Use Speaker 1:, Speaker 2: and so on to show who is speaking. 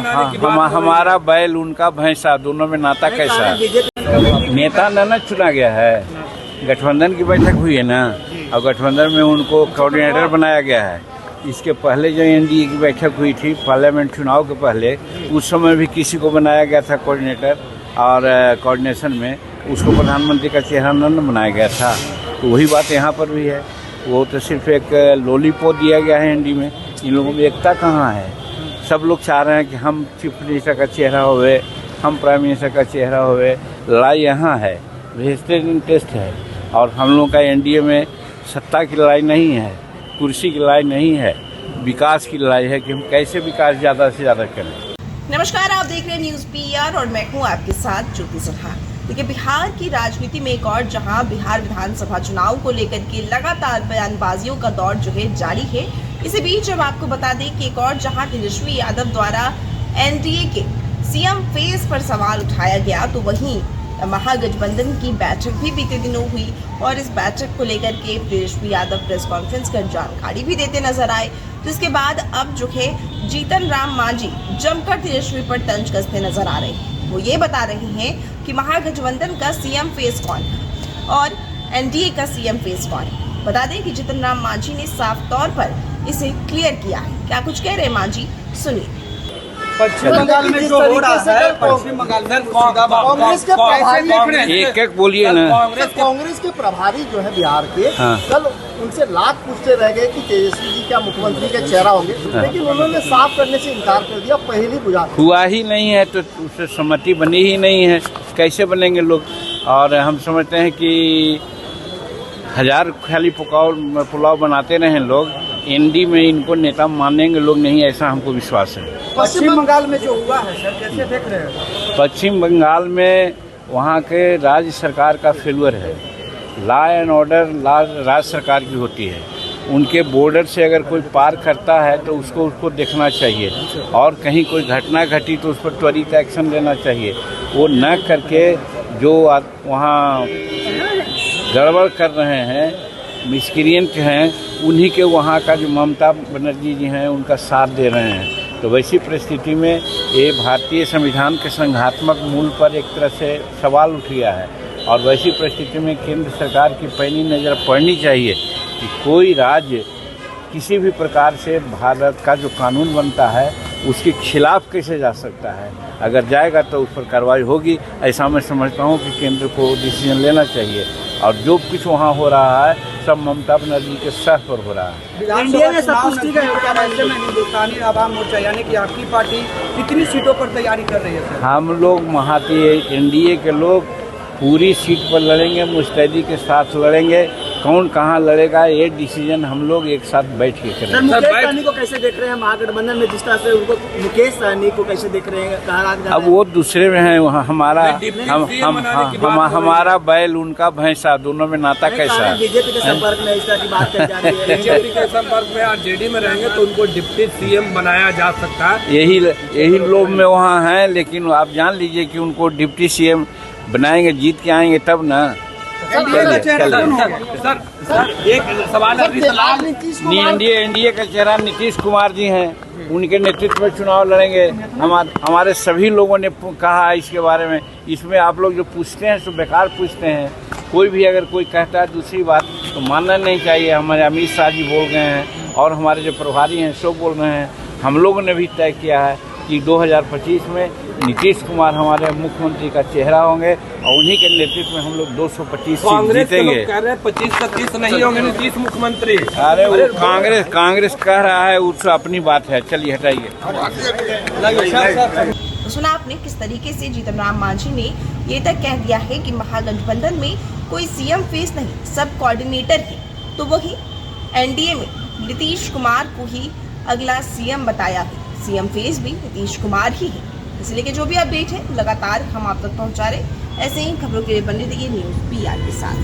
Speaker 1: हमारा बैल उनका भैंसा, दोनों में नाता कैसा है? नेता न चुना गया है, गठबंधन की बैठक हुई है ना, और गठबंधन में उनको कोऑर्डिनेटर बनाया गया है। इसके पहले जो एनडीए की बैठक हुई थी पार्लियामेंट चुनाव के पहले, उस समय भी किसी को बनाया गया था कोऑर्डिनेटर, और कोऑर्डिनेशन में उसको प्रधानमंत्री का चेहरा न बनाया गया था। तो वही बात यहाँ पर भी है, वो तो सिर्फ एक लॉलीपॉप दिया गया है एनडीए में। इन लोगों में एकता कहाँ है? सब लोग चाह रहे हैं कि हम चीफ मिनिस्टर का चेहरा होवे, हम प्राइम मिनिस्टर का चेहरा होवे। लड़ाई यहाँ है, वेस्टेड इंटरेस्ट है, और हम लोग का एनडीए में सत्ता की लड़ाई नहीं है, कुर्सी की लड़ाई नहीं है, विकास की लड़ाई है कि हम कैसे विकास ज़्यादा से ज़्यादा करें।
Speaker 2: नमस्कार, आप देख रहे हैं न्यूज़ पीआर और मैं हूँ आपके साथ ज्योति सिन्हा। देखिए, बिहार की राजनीति में एक और जहां बिहार विधानसभा चुनाव को लेकर के लगातार बयानबाजियों का दौर जो है जारी है, इसी बीच हम आपको बता दें कि एक और जहां तेजस्वी यादव द्वारा एनडीए के सीएम फेस पर सवाल उठाया गया, तो वहीं महागठबंधन की बैठक भी बीते दिनों हुई और इस बैठक को लेकर के तेजस्वी यादव प्रेस कॉन्फ्रेंस कर जानकारी भी देते नजर आए। जिसके बाद अब जो है जीतन राम मांझी जमकर तेजस्वी पर तंज कसते नजर आ रहे हैं। वो ये बता रहे हैं कि महागठबंधन का सीएम फेस कौन और एनडीए का सीएम फेस कौन। बता दें कि जीतन राम मांझी ने साफ तौर पर इसे क्लियर किया है। क्या कुछ कह रहे हैं मांझी, सुनिए।
Speaker 3: पश्चिम बंगाल में जो हो रहा है, पश्चिम बंगाल में कांग्रेस के प्रभारी,
Speaker 1: एक बोलिए ना,
Speaker 3: कांग्रेस के प्रभारी जो है बिहार के, कल उनसे लाख पूछते रह गए कि तेजस्वी जी क्या मुख्यमंत्री के चेहरा होंगे, लेकिन उन्होंने साफ करने से इनकार कर दिया। पहली बुझा
Speaker 1: हुआ ही नहीं है तो उससे सहमति बनी ही नहीं है, कैसे बनेंगे लोग? और हम समझते हैं कि हजार खाली पुलाव बनाते रहे लोग, एनडी में इनको नेता मानेंगे लोग नहीं, ऐसा हमको विश्वास है।
Speaker 3: पश्चिम बंगाल में जो हुआ है सर, कैसे देख रहे हैं?
Speaker 1: पश्चिम बंगाल में वहाँ के राज्य सरकार का फेल्यूर है। लॉ एंड ऑर्डर राज्य सरकार की होती है, उनके बॉर्डर से अगर कोई पार करता है तो उसको देखना चाहिए, और कहीं कोई घटना घटी तो उस पर त्वरित एक्शन लेना चाहिए। वो न करके जो वहाँ गड़बड़ कर रहे हैं, मिसक्रिएंट हैं, उन्हीं के वहाँ का जो ममता बनर्जी जी हैं उनका साथ दे रहे हैं। तो वैसी परिस्थिति में ये भारतीय संविधान के संघात्मक मूल पर एक तरह से सवाल उठ गया है, और वैसी परिस्थिति में केंद्र सरकार की पैनी नज़र पड़नी चाहिए कि कोई राज्य किसी भी प्रकार से भारत का जो कानून बनता है उसके खिलाफ कैसे जा सकता है। अगर जाएगा तो उस पर कार्रवाई होगी, ऐसा मैं समझता हूँ कि केंद्र को डिसीजन लेना चाहिए। और जो कुछ वहाँ हो रहा है सब ममता बनर्जी के सर पर हो रहा है।
Speaker 3: एनडीए में संतुष्टि का ऐसे में हिंदुस्तानी आवाम मोर्चा यानी कि आपकी पार्टी कितनी सीटों पर तैयारी कर रही है सर?
Speaker 1: हम लोग एनडीए के लोग पूरी सीट पर लड़ेंगे, मुस्तैदी के साथ लड़ेंगे। कौन कहाँ लड़ेगा ये डिसीजन हम लोग एक साथ बैठ के करेंगे।
Speaker 3: सर, मुकेश सहनी को कैसे देख रहे हैं महागठबंधन में? जिस तरह से उनको मुकेश सहनी को कैसे देख रहे हैं?
Speaker 1: अब वो दूसरे में है, हमारा बैल उनका भैंसा, दोनों में नाता कैसा है?
Speaker 3: बीजेपी के संपर्क में इस तरह की बात कही जा रही है।
Speaker 4: बीजेपी के संपर्क में आरजेडी में रहेंगे तो उनको डिप्टी सीएम बनाया जा सकता है।
Speaker 1: यही लोग में वहाँ हैं, लेकिन आप जान लीजिए कि उनको डिप्टी सीएम बनाएंगे, जीत के आएंगे तब ना।
Speaker 4: सर एक सवाल है,
Speaker 1: एनडीए का चेहरा नीतीश कुमार जी हैं, उनके नेतृत्व में चुनाव लड़ेंगे। हमारे सभी लोगों ने कहा है इसके बारे में। इसमें आप लोग जो पूछते हैं तो बेकार पूछते हैं। कोई भी अगर कोई कहता है दूसरी बात तो मानना नहीं चाहिए। हमारे अमित शाह जी बोल गए हैं और हमारे जो प्रभारी हैं सब बोल रहे हैं। हम लोगों ने भी तय किया है कि 2025 में नीतीश कुमार हमारे मुख्यमंत्री का चेहरा होंगे और उन्हीं के नेतृत्व में हम लोग 225 सीट जीतेंगे।
Speaker 4: कह रहे हैं 25-30 नहीं होंगे नीतीश मुख्यमंत्री।
Speaker 1: अरे वो कांग्रेस कह रहा है, उससे अपनी बात है। चलिए हटाइए।
Speaker 2: सुना आपने किस तरीके से जीतन राम मांझी ने ये तक कह दिया है कि महागठबंधन में कोई सीएम फेस नहीं, सब कोऑर्डिनेटर है। तो वही एनडीए में नीतीश कुमार को ही अगला सीएम बताया है। सीएम फेस भी नीतीश कुमार ही है। इसलिए कि जो भी अपडेट है लगातार हम आप तक पहुंचा रहे। ऐसे ही खबरों के लिए बने रहिए न्यूज़ पीआर के साथ।